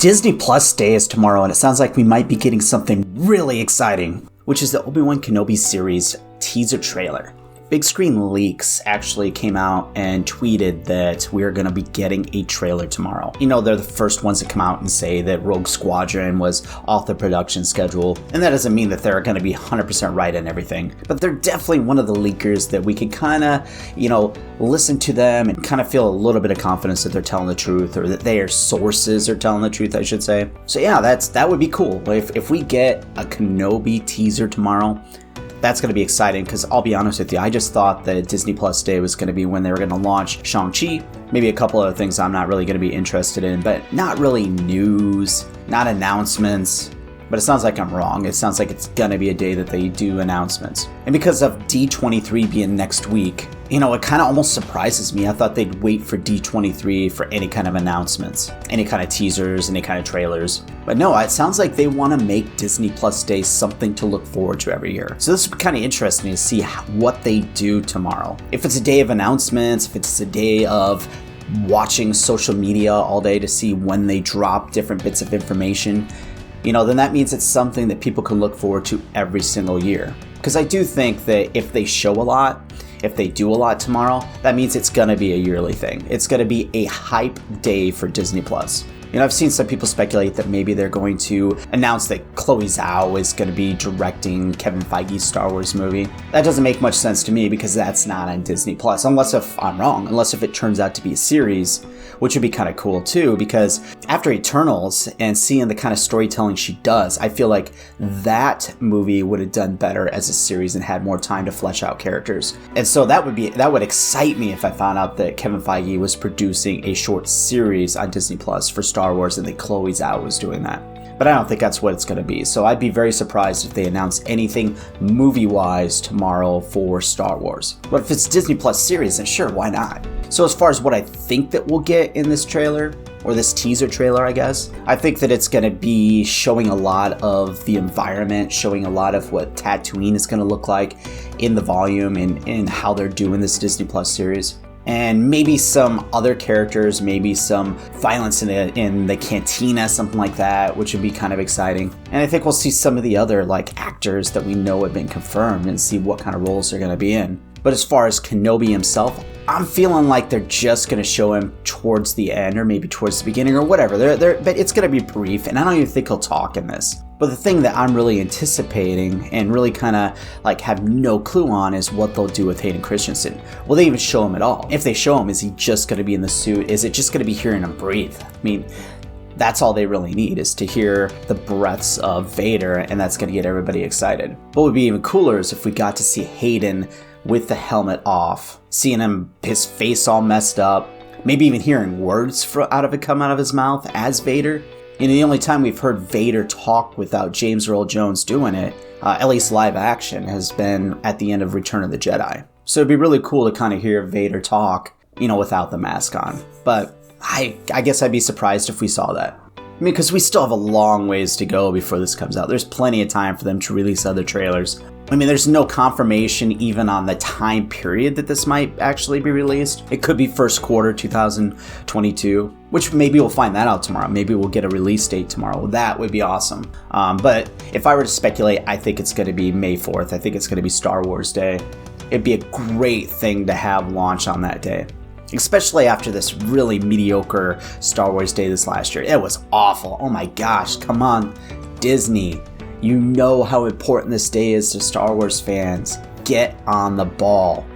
Disney Plus Day is tomorrow, and it sounds like we might be getting something really exciting, which is the Obi Wan Kenobi series teaser trailer. Big Screen Leaks actually came out and tweeted that we're going to be getting a trailer tomorrow. You know, they're the first ones to come out and say that Rogue Squadron was off the production schedule, and that doesn't mean that they're going to be 100% right in everything, but they're definitely one of the leakers that we can kind of, listen to them and kind of feel a little bit of confidence that they're telling the truth, or that their sources are telling the truth, I should say. So yeah, that would be cool. If we get a Kenobi teaser tomorrow, that's going to be exciting, because I'll be honest with you, I just thought that Disney Plus Day was going to be when they were going to launch Shang-Chi, maybe a couple other things I'm not really going to be interested in, but not really news, not announcements. But it sounds like I'm wrong. It sounds like it's going to be a day that they do announcements. And because of D23 being next week, it kind of almost surprises me. I thought they'd wait for D23 for any kind of announcements, any kind of teasers, any kind of trailers. But no, it sounds like they want to make Disney Plus Day something to look forward to every year. So this will be kind of interesting to see what they do tomorrow. If it's a day of announcements, if it's a day of watching social media all day to see when they drop different bits of information, then that means it's something that people can look forward to every single year. Because I do think that if they show a lot, if they do a lot tomorrow, that means it's going to be a yearly thing. It's going to be a hype day for Disney Plus. I've seen some people speculate that maybe they're going to announce that Chloe Zhao is going to be directing Kevin Feige's Star Wars movie. That doesn't make much sense to me, because that's not on Disney Plus, unless if I'm wrong, unless if it turns out to be a series, which would be kind of cool too, because after Eternals and seeing the kind of storytelling she does, I feel like that movie would have done better as a series and had more time to flesh out characters. And so that would excite me if I found out that Kevin Feige was producing a short series on Disney Plus for Star Wars and that Chloe Zhao was doing that. But I don't think that's what it's going to be. So I'd be very surprised if they announce anything movie-wise tomorrow for Star Wars. But if it's Disney Plus series, then sure, why not? So as far as what I think that we'll get in this trailer, or this teaser trailer, I guess, I think that it's going to be showing a lot of the environment, showing a lot of what Tatooine is going to look like in the volume and how they're doing this Disney Plus series. And maybe some other characters, maybe some violence in the cantina, something like that, which would be kind of exciting. And I think we'll see some of the other actors that we know have been confirmed and see what kind of roles they're going to be in. But as far as Kenobi himself, I'm feeling like they're just going to show him towards the end, or maybe towards the beginning, or whatever. But it's going to be brief, and I don't even think he'll talk in this. But the thing that I'm really anticipating and really kind of have no clue on is what they'll do with Hayden Christensen. Will they even show him at all? If they show him, is he just going to be in the suit? Is it just going to be hearing him breathe? I mean, that's all they really need, is to hear the breaths of Vader, and that's going to get everybody excited. What would be even cooler is if we got to see Hayden with the helmet off, seeing his face all messed up, maybe even hearing words come out of his mouth as Vader. The only time we've heard Vader talk without James Earl Jones doing it, at least live action, has been at the end of Return of the Jedi. So it'd be really cool to kind of hear Vader talk, without the mask on. But I guess I'd be surprised if we saw that. Because we still have a long ways to go before this comes out. There's plenty of time for them to release other trailers. There's no confirmation even on the time period that this might actually be released. It could be first quarter 2022, which maybe we'll find that out tomorrow. Maybe we'll get a release date tomorrow. That would be awesome. But if I were to speculate, I think it's going to be May 4th. I think it's going to be Star Wars Day. It'd be a great thing to have launch on that day, especially after this really mediocre Star Wars Day this last year. It was awful. Oh my gosh, come on, Disney. You know how important this day is to Star Wars fans. Get on the ball.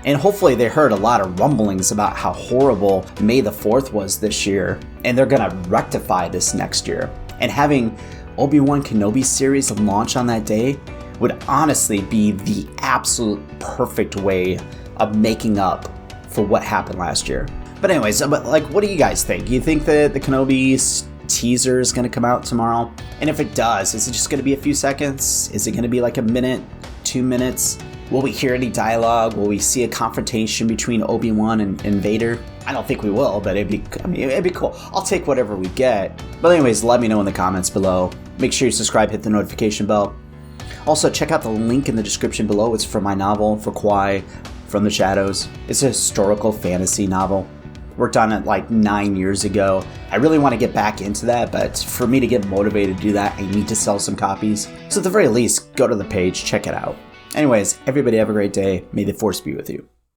And hopefully they heard a lot of rumblings about how horrible May the 4th was this year, and they're going to rectify this next year. And having Obi Wan Kenobi series launch on that day would honestly be the absolute perfect way of making up for what happened last year. But anyways, what do you guys think? You think that the Kenobi teaser is going to come out tomorrow? And if it does, is it just going to be a few seconds? Is it going to be like a minute, 2 minutes? Will we hear any dialogue? Will we see a confrontation between Obi-Wan and Vader? I don't think we will, but it'd be cool. I'll take whatever we get. But anyways, let me know in the comments below. Make sure you subscribe, hit the notification bell. Also, check out the link in the description below. It's for my novel, For Kwai, From the Shadows. It's a historical fantasy novel. Worked on it like 9 years ago. I really want to get back into that, but for me to get motivated to do that, I need to sell some copies. So at the very least, go to the page, check it out. Anyways, everybody have a great day. May the Force be with you.